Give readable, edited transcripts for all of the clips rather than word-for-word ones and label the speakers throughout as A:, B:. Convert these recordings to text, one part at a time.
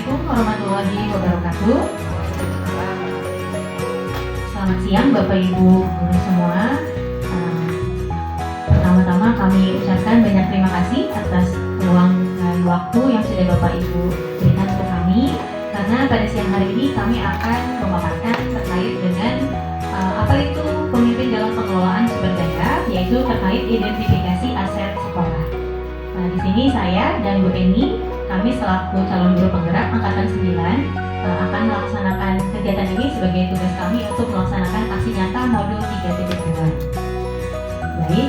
A: Assalamualaikum warahmatullahi wabarakatuh. Selamat siang Bapak Ibu guru semua. Pertama-tama kami ucapkan banyak terima kasih atas ruang dan waktu yang sudah Bapak Ibu berikan untuk kami. Karena pada siang hari ini kami akan memaparkan terkait dengan apa itu pemimpin dalam pengelolaan sumber daya, yaitu terkait identifikasi aset sekolah. Nah, di sini saya dan Bu Eni, kami selaku calon guru penggerak angkatan 9 akan melaksanakan kegiatan ini sebagai tugas kami untuk melaksanakan aksi nyata modul 3.2. Baik,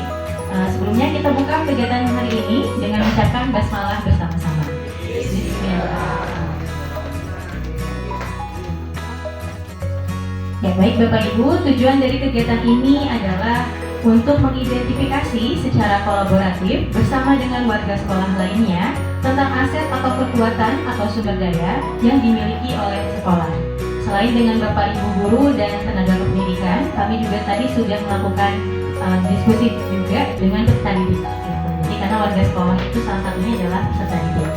A: sebelumnya kita buka kegiatan hari ini dengan mengucapkan basmalah bersama-sama. Ya, baik Bapak Ibu, tujuan dari kegiatan ini adalah untuk mengidentifikasi secara kolaboratif bersama dengan warga sekolah lainnya tentang aset atau kekuatan atau sumber daya yang dimiliki oleh sekolah. Selain dengan Bapak Ibu guru dan tenaga pendidikan, kami juga tadi sudah melakukan diskusi juga dengan peserta didik. Jadi karena warga sekolah itu salah satunya adalah peserta didik.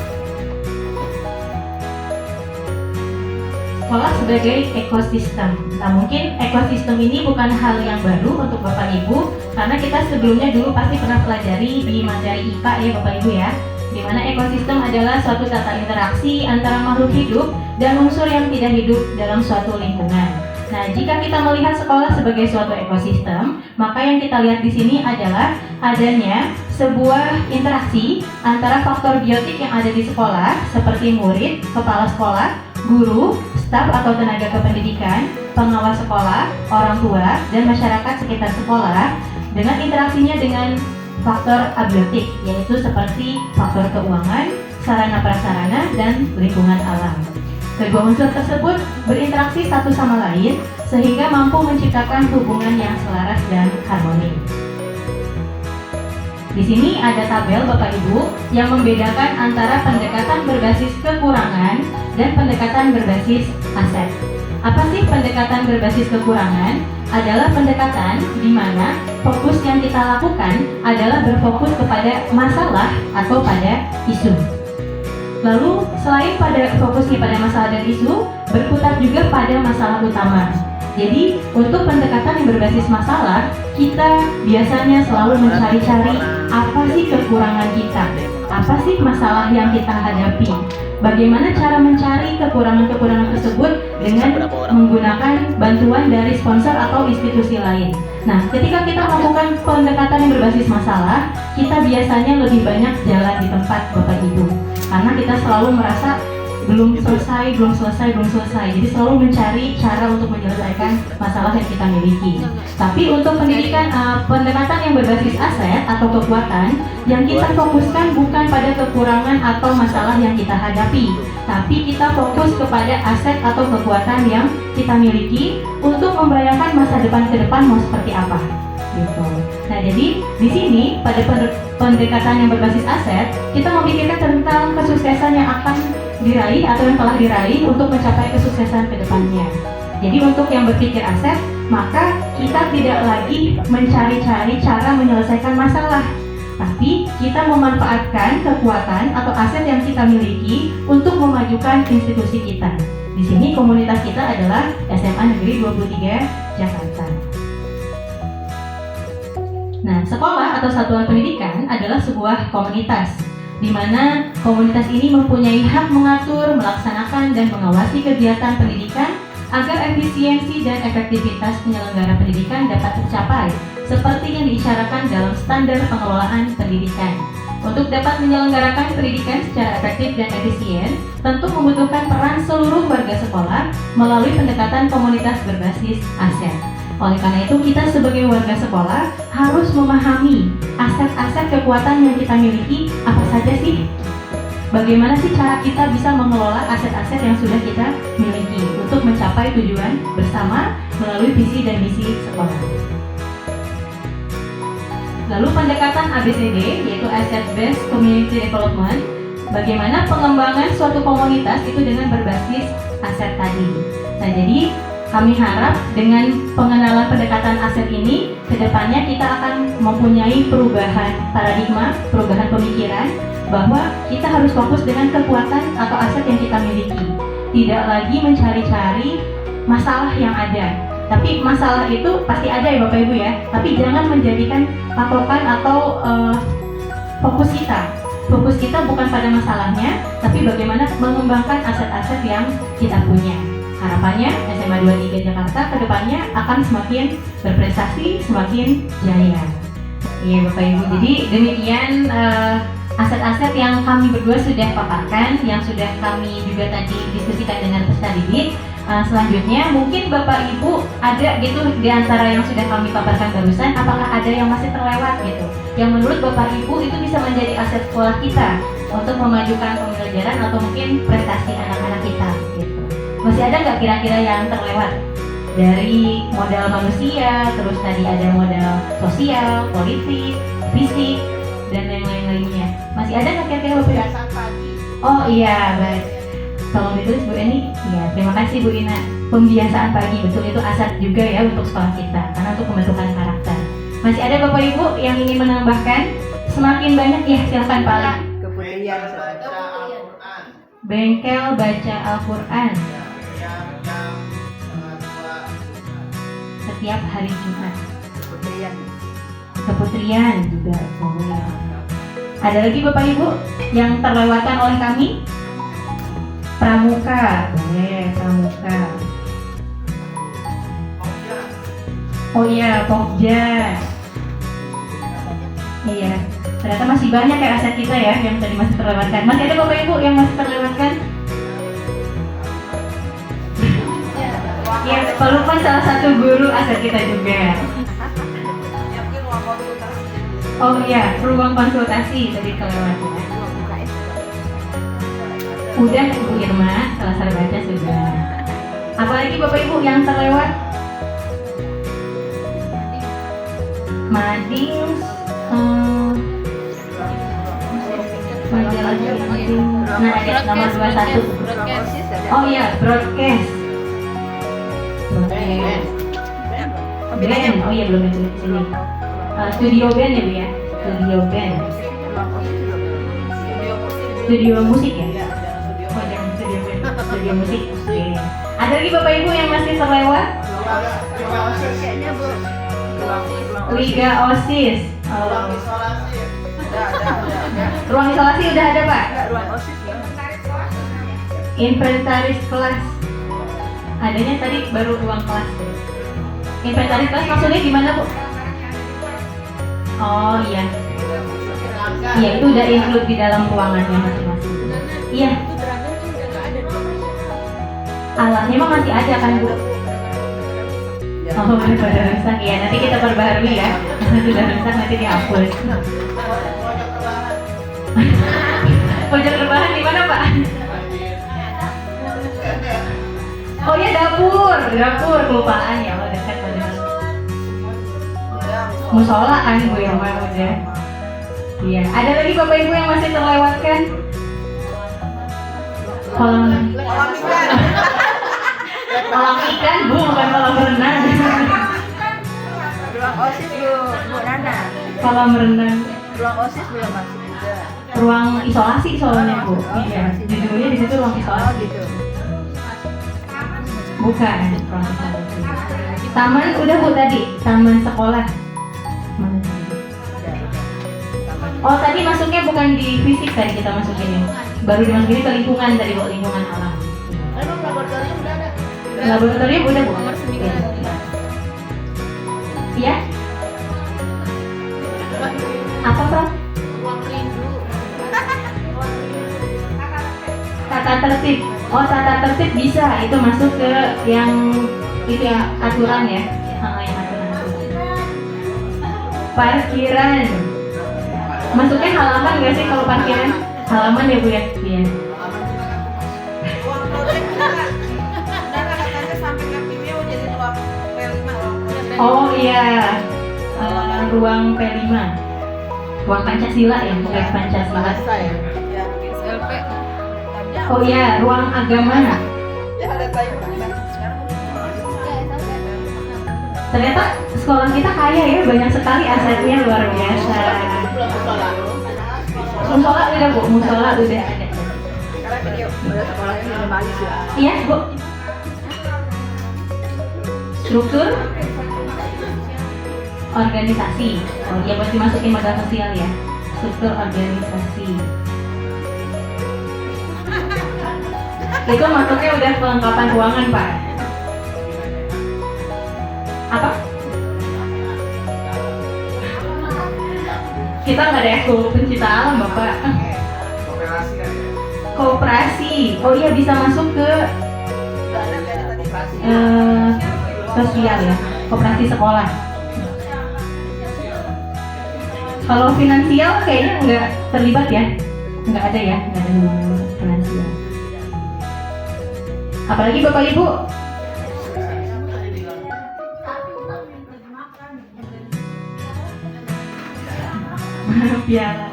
A: Sekolah sebagai ekosistem. Nah, mungkin ekosistem ini bukan hal yang baru untuk Bapak Ibu, karena kita sebelumnya dulu pasti pernah pelajari di materi IPA ya Bapak Ibu ya, di mana ekosistem adalah suatu tata interaksi antara makhluk hidup dan unsur yang tidak hidup dalam suatu lingkungan. Nah, jika kita melihat sekolah sebagai suatu ekosistem, maka yang kita lihat di sini adalah adanya sebuah interaksi antara faktor biotik yang ada di sekolah, seperti murid, kepala sekolah, guru, staf atau tenaga kependidikan, pengawas sekolah, orang tua, dan masyarakat sekitar sekolah, dengan interaksinya dengan faktor abiotik, yaitu seperti faktor keuangan, sarana prasarana, dan lingkungan alam. Kedua unsur tersebut berinteraksi satu sama lain sehingga mampu menciptakan hubungan yang selaras dan harmoni. Di sini ada tabel Bapak Ibu yang membedakan antara pendekatan berbasis kekurangan dan pendekatan berbasis aset. Apa sih pendekatan berbasis kekurangan? Adalah pendekatan di mana fokus yang kita lakukan adalah berfokus kepada masalah atau pada isu. Lalu selain pada fokusnya pada masalah dan isu, berputar juga pada masalah utama. Jadi untuk pendekatan yang berbasis masalah, kita biasanya selalu mencari-cari apa sih kekurangan kita, apa sih masalah yang kita hadapi. Bagaimana cara mencari kekurangan-kekurangan tersebut dengan menggunakan bantuan dari sponsor atau institusi lain. Nah, ketika kita melakukan pendekatan yang berbasis masalah, kita biasanya lebih banyak jalan di tempat Bapak Ibu. Karena kita selalu merasa belum selesai. Jadi selalu mencari cara untuk menyelesaikan masalah yang kita miliki. Tapi untuk pendidikan, pendekatan yang berbasis aset atau kekuatan, yang kita fokuskan bukan pada kekurangan atau masalah yang kita hadapi, tapi kita fokus kepada aset atau kekuatan yang kita miliki untuk membayangkan masa depan ke depan mau seperti apa. Gitu. Nah, jadi di sini pada pendekatan yang berbasis aset, kita memikirkan tentang kesuksesan yang akan diraih atau yang telah diraih untuk mencapai kesuksesan ke depannya. Jadi untuk yang berpikir aset, maka kita tidak lagi mencari-cari cara menyelesaikan masalah, tapi kita memanfaatkan kekuatan atau aset yang kita miliki untuk memajukan institusi kita. Di sini komunitas kita adalah SMA Negeri 23 Jakarta. Nah, sekolah atau satuan pendidikan adalah sebuah komunitas, di mana komunitas ini mempunyai hak mengatur, melaksanakan, dan mengawasi kegiatan pendidikan agar efisiensi dan efektivitas penyelenggara pendidikan dapat tercapai, seperti yang diisyaratkan dalam standar pengelolaan pendidikan. Untuk dapat menyelenggarakan pendidikan secara efektif dan efisien, tentu membutuhkan peran seluruh warga sekolah melalui pendekatan komunitas berbasis aset. Oleh karena itu, kita sebagai warga sekolah harus memahami aset-aset kekuatan yang kita miliki apa saja sih? Bagaimana sih cara kita bisa mengelola aset-aset yang sudah kita miliki untuk mencapai tujuan bersama melalui visi dan misi sekolah. Lalu pendekatan ABCD, yaitu Asset Based Community Development, bagaimana pengembangan suatu komunitas itu dengan berbasis aset tadi. Nah, jadi kami harap dengan pengenalan pendekatan aset ini, kedepannya kita akan mempunyai perubahan paradigma, perubahan pemikiran, bahwa kita harus fokus dengan kekuatan atau aset yang kita miliki. Tidak lagi mencari-cari masalah yang ada. Tapi masalah itu pasti ada ya Bapak Ibu ya. Tapi jangan menjadikan patokan atau fokus kita. Fokus kita bukan pada masalahnya, tapi bagaimana mengembangkan aset-aset yang kita punya. Harapannya SMA 23 Jakarta kedepannya akan semakin berprestasi, semakin jaya. Iya Bapak Ibu, jadi demikian aset-aset yang kami berdua sudah paparkan, yang sudah kami juga tadi diskusikan dengan peserta didik. Selanjutnya mungkin Bapak Ibu ada gitu di antara yang sudah kami paparkan barusan, apakah ada yang masih terlewat gitu, yang menurut Bapak Ibu itu bisa menjadi aset sekolah kita untuk memajukan pembelajaran atau mungkin prestasi anak-anak kita gitu. Masih ada nggak kira-kira yang terlewat? Dari modal manusia, terus tadi ada modal sosial, politik, fisik, dan yang lain-lainnya. Masih ada nggak kira-kira Bapak Ibu? Oh iya, baik. Tolong ditulis Bu Eni. Iya, terima kasih Bu Ina. Pembiasaan pagi, betul itu aset juga ya untuk sekolah kita, karena untuk pembentukan karakter. Masih ada Bapak Ibu yang ingin menambahkan? Semakin banyak ya, silakan Pak Ali.
B: Kemudian baca Al-Quran.
A: Bengkel baca Al-Quran setiap hari Jumat. Keputrian juga boleh. Ada lagi Bapak Ibu yang terlewatkan oleh kami? Pramuka, boleh pramuka. Oh iya, Pokja. Iya, ternyata masih banyak ya aset kita ya yang tadi masih terlewatkan. Masih ada Bapak Ibu yang masih terlewatkan? Ya, pelupa salah satu guru aset kita juga. Oh iya, ruang konsultasi tadi kelewatan. Udah Ibu Irma, selesai baca sudah. Apalagi Bapak Ibu yang terlewat? Mading, majalah Mading. Nah, ada nomor 21. Oh iya, broadcast. Band, oh iya belum itu di sini. Studio band ya Bu ya, studio band. Studio musik ya? Oh jangan studio band, studio musik. Oke. Ada lagi Bapak Ibu yang masih terlewat? Liga OSIS. Ruang isolasi udah ada Pak?
B: Ruang OSIS ya.
A: Inventaris kelas. Adanya tadi baru ruang kelas. Inventaris kelas maksudnya gimana Bu? Oh iya. Iya itu udah include di dalam ruangannya masing-masing. Iya. Alatnya emang masih ada kan Bu? Oh udah rusak ya. Nanti kita perbaharui ya. Sudah rusak nanti dihapus. Pojok rebahan di mana Pak? Oh ya dapur kelupaan ya, oh dekat pada musola kan Bu Irma udah. Iya, ada lagi Bapak Ibu yang masih terlewatkan? Kolam ikan Bu, bukan kolam renang.
B: Ruang OSIS Bu Nana.
A: Kolam renang.
B: Ruang OSIS belum masuk juga.
A: Ruang isolasi soalnya Bu. Iya, judulnya di situ ruang isolasi.
B: Gitu.
A: Bukan ruang isolasi. Taman udah Bu tadi, taman sekolah. Mana tadi? Oh tadi masuknya bukan di fisik tadi kita masukin ya. Baru dimasukin ke lingkungan tadi Bu, lingkungan alam.
B: Emang laboratorium udah ada?
A: Laboratorium udah Bu.
B: Nomor 9.
A: Iya? Apa Prof?
B: Ruang rindu.
A: Tata tertib. Oh tata tertib bisa, itu masuk ke yang itu ya aturan ya. Yang aturan. Parkiran. Masuknya halaman nggak sih kalau parkiran? Halaman ya Bu ya? Iya. Oh iya, ruang P5, ruang Pancasila ya, bukan Pancasila. Oh iya, ruang agama. Ternyata sekolah kita kaya ya, banyak sekali asetnya, luar biasa. Musola udah Bu, musola udah ada.
B: Karena dia udah sekolahnya minimalis ya.
A: Iya Bu. Struktur organisasi. Oh iya, pasti masukin modal sosial ya. Struktur organisasi. Itu masuknya udah kelengkapan ruangan Pak. Apa? Kita nggak ada ekskul pencinta alam Bapak.
C: Koperasi kan ya?
A: Koperasi. Oh iya, bisa masuk ke sosial ya, koperasi sekolah. Kalau finansial kayaknya nggak terlibat ya, nggak ada ya, nggak ada finansial. Apalagi Bapak Ibu? Piala.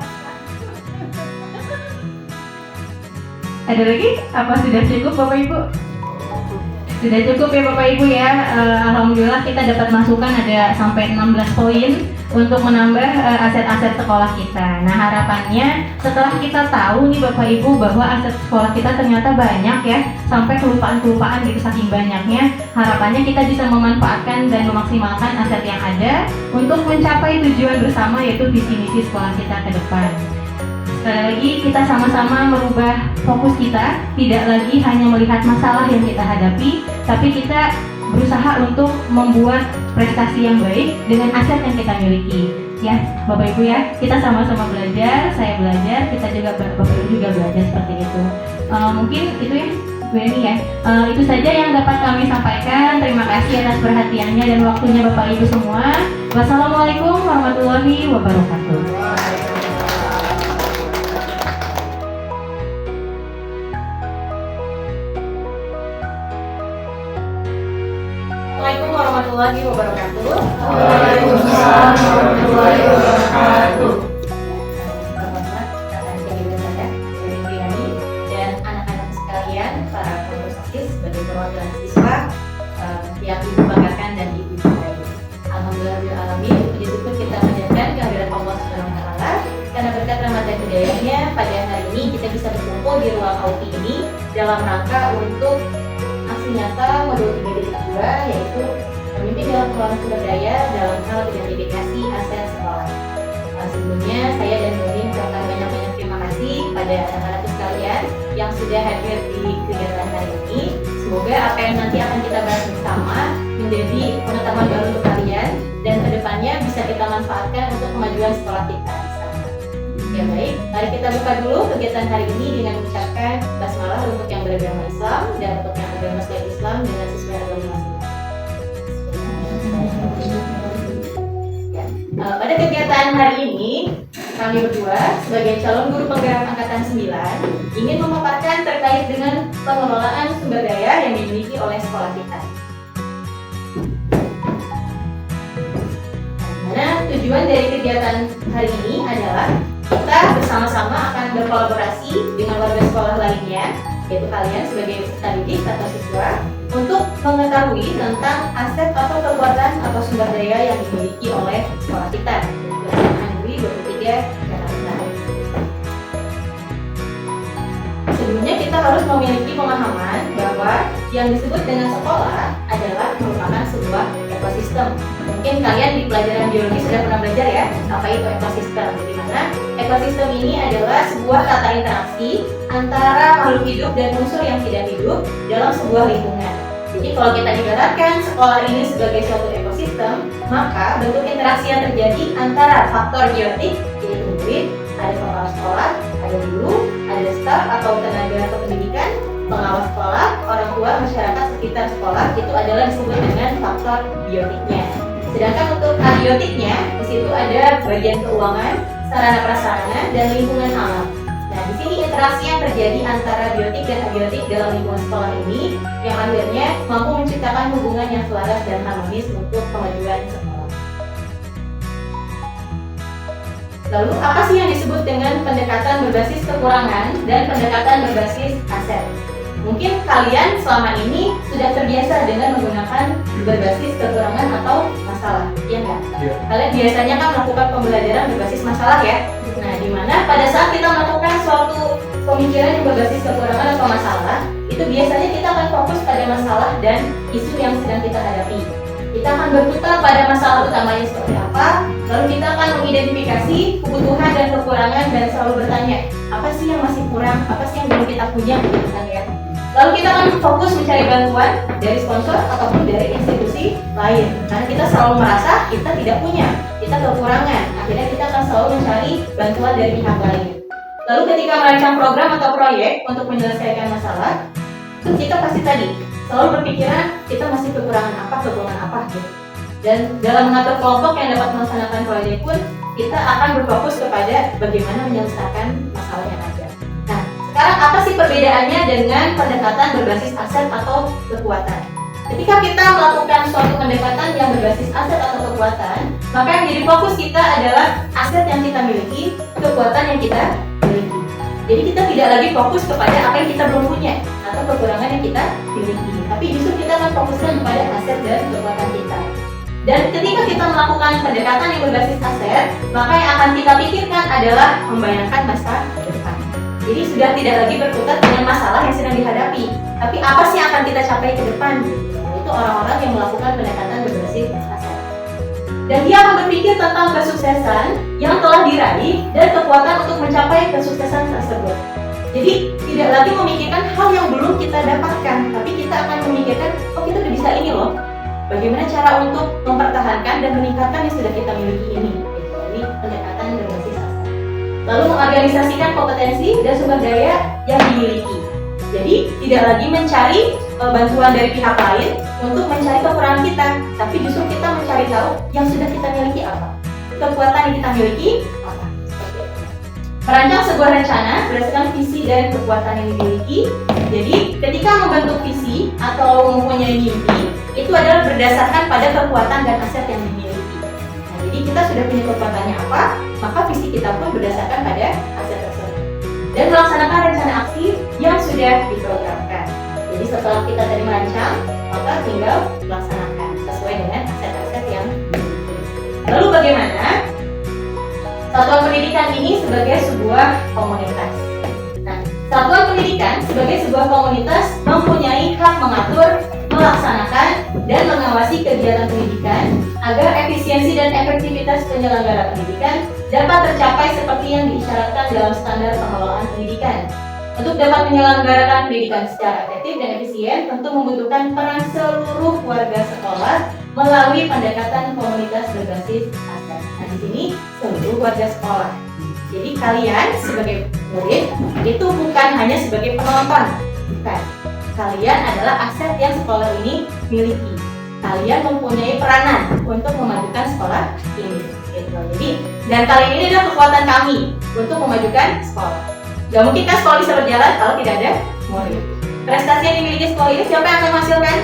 A: Ada lagi? Apa sudah cukup Bapak Ibu? Sudah cukup ya Bapak Ibu ya. Alhamdulillah kita dapat masukan ada sampai 16 poin untuk menambah aset-aset sekolah kita. Nah harapannya setelah kita tahu nih Bapak Ibu bahwa aset sekolah kita ternyata banyak ya, sampai kelupaan-kelupaan gitu saking banyaknya, harapannya kita bisa memanfaatkan dan memaksimalkan aset yang ada untuk mencapai tujuan bersama, yaitu visi misi sekolah kita ke depan. Sekali lagi kita sama-sama merubah fokus kita, tidak lagi hanya melihat masalah yang kita hadapi, tapi kita berusaha untuk membuat prestasi yang baik dengan aset yang kita miliki. Ya, Bapak Ibu ya, kita sama-sama belajar, saya belajar, kita juga Bapak Ibu juga belajar seperti itu. Mungkin itu ya, Bu Eni ya. Itu saja yang dapat kami sampaikan. Terima kasih atas perhatiannya dan waktunya Bapak Ibu semua. Wassalamualaikum warahmatullahi wabarakatuh. Assalamualaikum warahmatullahi wabarakatuh.
C: Waalaikumsalam warahmatullahi wabarakatuh.
A: Selamat datang ke ibu saya, Ibu Yani, dan anak-anak sekalian, para pengurus OSIS sebagai perwakilan siswa yang ibu banggakan dan ibu cintai. Alhamdulillahirrahmanirrahim, puji syukur kita panjatkan kehadirat Allah Subhanahu wa Ta'ala karena berkat rahmat dan hidayahnya pada hari ini kita bisa berkumpul di ruang aula ini dalam rangka untuk aksi nyata modul 3.2, yaitu memimpin dalam pengelolaan sumber daya dalam hal identifikasi aset sekolah. Sebelumnya saya dan Nuri mengucapkan banyak-banyak terima kasih pada anak-anak sekalian yang sudah hadir di kegiatan hari ini. Semoga apa yang nanti akan kita bahas bersama menjadi pengetahuan baru untuk kalian dan kedepannya bisa kita manfaatkan untuk kemajuan sekolah kita bersama. Ya baik, mari kita buka dulu kegiatan hari ini dengan mengucapkan basmalah untuk yang beragama Islam dan untuk yang beragama selain Islam dengan sesuai agama masing-masing. Pada kegiatan hari ini, kami berdua sebagai calon guru penggerak angkatan 9 ingin memaparkan terkait dengan pengelolaan sumber daya yang dimiliki oleh sekolah kita. Nah, tujuan dari kegiatan hari ini adalah kita bersama-sama akan berkolaborasi dengan warga sekolah lainnya, yaitu kalian sebagai peserta didik atau siswa, untuk mengetahui tentang aset atau kekuatan atau sumber daya yang dimiliki oleh sekolah kita. Negeri 23 Jakarta. Sebelumnya kita harus memiliki pemahaman bahwa yang disebut dengan sekolah adalah merupakan sebuah ekosistem. Mungkin kalian di pelajaran biologi sudah pernah belajar ya, apa itu ekosistem. Di mana ekosistem ini adalah sebuah tata interaksi antara makhluk hidup dan unsur yang tidak hidup dalam sebuah lingkungan. Jadi kalau kita ibaratkan sekolah ini sebagai suatu ekosistem, maka bentuk interaksi yang terjadi antara faktor biotik, yaitu murid, ada kepala sekolah, ada guru, ada staf atau tenaga kependidikan, pengawas sekolah, orang tua, masyarakat sekitar sekolah, itu adalah disebut dengan faktor biotiknya. Sedangkan untuk abiotiknya, di situ ada bagian keuangan, sarana prasarana, dan lingkungan alam. Nah, di sini interaksi yang terjadi antara biotik dan abiotik dalam lingkungan sekolah ini yang akhirnya mampu menciptakan hubungan yang selaras dan harmonis untuk kemajuan sekolah. Lalu, apa sih yang disebut dengan pendekatan berbasis kekurangan dan pendekatan berbasis aset? Mungkin kalian selama ini sudah terbiasa dengan menggunakan berbasis kekurangan atau masalah, ya enggak?
C: Iya.
A: Kalian biasanya kan melakukan pembelajaran berbasis masalah ya. Nah, di di mana pada saat kita melakukan suatu pemikiran yang berbasis kekurangan atau masalah, itu biasanya kita akan fokus pada masalah dan isu yang sedang kita hadapi. Kita akan berputar pada masalah utamanya seperti apa, lalu kita akan mengidentifikasi kebutuhan dan kekurangan dan selalu bertanya, apa sih yang masih kurang, apa sih yang belum kita punya, gitu kan ya. Lalu kita akan fokus mencari bantuan dari sponsor ataupun dari institusi lain, karena kita selalu merasa kita tidak punya, kita kekurangan. Akhirnya kita akan selalu mencari bantuan dari pihak lain. Lalu ketika merancang program atau proyek untuk menyelesaikan masalah, itu kita pasti tadi selalu berpikiran kita masih kekurangan apa gitu. Dan dalam mengatur kelompok yang dapat melaksanakan proyek pun kita akan berfokus kepada bagaimana menyelesaikan masalah yang ada. Nah, sekarang apa sih perbedaannya dengan pendekatan berbasis aset atau kekuatan? Ketika kita melakukan suatu pendekatan yang berbasis aset atau kekuatan, maka yang jadi fokus kita adalah aset yang kita miliki, kekuatan yang kita miliki. Jadi kita tidak lagi fokus kepada apa yang kita belum punya atau kekurangan yang kita miliki, tapi justru kita akan fokuskan kepada aset dan kekuatan kita. Dan ketika kita melakukan pendekatan yang berbasis aset, maka yang akan kita pikirkan adalah membayangkan masa depan. Jadi sudah tidak lagi berkutat dengan masalah yang sedang dihadapi, tapi apa sih yang akan kita capai ke depan? Itu orang-orang yang melakukan pendekatan berbasis aset. Dan dia akan berpikir tentang kesuksesan yang telah diraih dan kekuatan untuk mencapai kesuksesan tersebut. Jadi tidak lagi memikirkan hal yang belum kita dapatkan, tapi kita akan memikirkan, oh kita udah bisa ini loh. Bagaimana cara untuk mempertahankan dan meningkatkan yang sudah kita miliki ini? Jadi pendekatan berbasis aset. Lalu mengorganisasikan kompetensi dan sumber daya yang dimiliki. Jadi tidak lagi mencari bantuan dari pihak lain untuk mencari kekurangan kita, tapi justru kita mencari tahu yang sudah kita miliki apa, kekuatan yang kita miliki apa. Merancang sebuah rencana berdasarkan visi dan kekuatan yang dimiliki. Jadi ketika membentuk visi atau mempunyai mimpi, itu adalah berdasarkan pada kekuatan dan aset yang dimiliki. Nah, jadi kita sudah punya kekuatannya apa, maka visi kita pun berdasarkan pada aset tersebut. Dan melaksanakan rencana aksi yang sudah diprogramkan. Jadi setelah kita tadi merancang, maka tinggal melaksanakan sesuai dengan aset-aset yang dimiliki. Lalu bagaimana satuan pendidikan ini sebagai sebuah komunitas? Nah, satuan pendidikan sebagai sebuah komunitas mempunyai hak mengatur, melaksanakan, dan mengawasi kegiatan pendidikan agar efisiensi dan efektivitas penyelenggara pendidikan dapat tercapai seperti yang diisyaratkan dalam standar pengelolaan pendidikan. Untuk dapat menyelenggarakan pendidikan secara efektif dan efisien, tentu membutuhkan peran seluruh warga sekolah melalui pendekatan komunitas berbasis aset. Nah, di sini seluruh warga sekolah. Jadi kalian sebagai murid itu bukan hanya sebagai penonton, bukan. Kalian adalah aset yang sekolah ini miliki. Kalian mempunyai peranan untuk memajukan sekolah ini. Gitu. Jadi, dan kalian ini adalah kekuatan kami untuk memajukan sekolah. Gak mungkin kan sekolah bisa berjalan kalau tidak ada murid. Prestasi yang dimiliki sekolah ini siapa yang akan menghasilkan?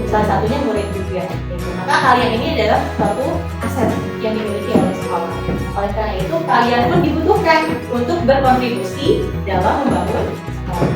A: Salah satunya murid juga. Gitu. Maka kalian ini adalah suatu aset yang dimiliki oleh sekolah. Oleh karena itu, kalian pun dibutuhkan untuk berkontribusi dalam membangun sekolah.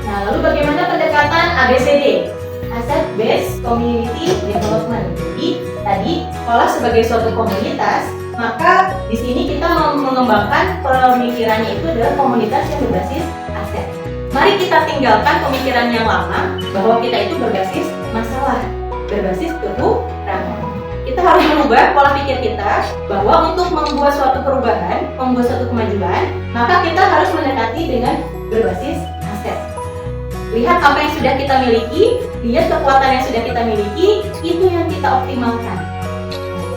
A: Nah, lalu bagaimana pendekatan ABCD? Asset Based Community Development. Jadi, tadi sekolah sebagai suatu komunitas, maka di sini kita mengembangkan pemikirannya itu adalah komunitas yang berbasis aset. Mari kita tinggalkan pemikiran yang lama bahwa kita itu berbasis masalah, berbasis kekurangan. Kita harus merubah pola pikir kita bahwa untuk membuat suatu perubahan, membuat suatu kemajuan, maka kita harus mendekati dengan berbasis aset. Lihat apa yang sudah kita miliki, lihat kekuatan yang sudah kita miliki, itu yang kita optimalkan.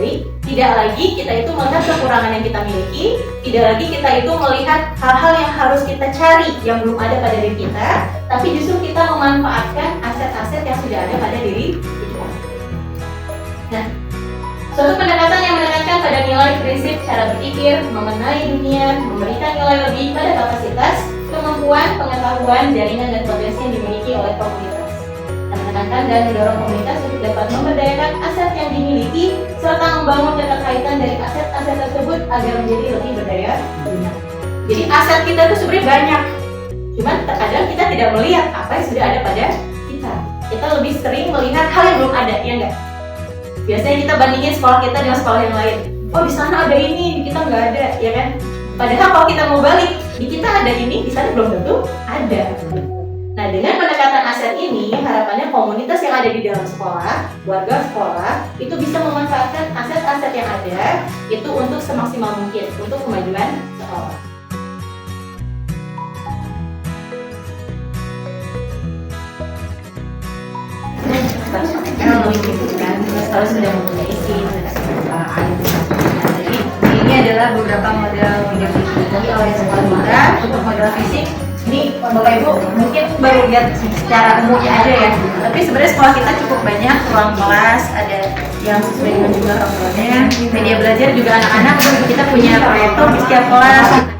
A: Jadi, tidak lagi kita itu melihat kekurangan yang kita miliki, tidak lagi kita itu melihat hal-hal yang harus kita cari yang belum ada pada diri kita, tapi justru kita memanfaatkan aset-aset yang sudah ada pada diri kita. Nah, suatu pendekatan yang menekankan pada nilai prinsip cara berpikir, mengenai dunia, memberikan nilai lebih pada kapasitas, kemampuan, pengetahuan, jaringan, dan potensi yang dimiliki oleh komunitas. Menekankan dan mendorong komunitas untuk dapat memberdayakan aset yang dimiliki serta membangun keterkaitan dari aset-aset tersebut agar menjadi lebih berdaya guna. Jadi aset kita itu sebenarnya banyak, cuman terkadang kita tidak melihat apa yang sudah ada pada kita. Kita lebih sering melihat hal yang belum ada, ya enggak? Biasanya kita bandingin sekolah kita dengan sekolah yang lain.
D: oh di sana ada ini, di kita nggak ada, ya kan? Padahal kalau kita mau balik, di kita ada ini, di sana belum tentu ada. Nah, dengan pendekatan aset ini, harapannya komunitas yang ada di dalam sekolah, warga sekolah, itu bisa memanfaatkan aset-aset yang ada itu untuk semaksimal mungkin untuk kemajuan sekolah. Kalau sudah mempunyai SIM, jadi ini adalah beberapa model yang oleh sekolah kita. Untuk model fisik, ini Bapak Ibu mungkin baru lihat secara umumnya aja ya. Tapi sebenarnya sekolah kita cukup banyak ruang kelas, ada yang sesuai dengan jumlah orang tuanya. Media belajar juga anak-anak, kita punya proyektor di setiap kelas.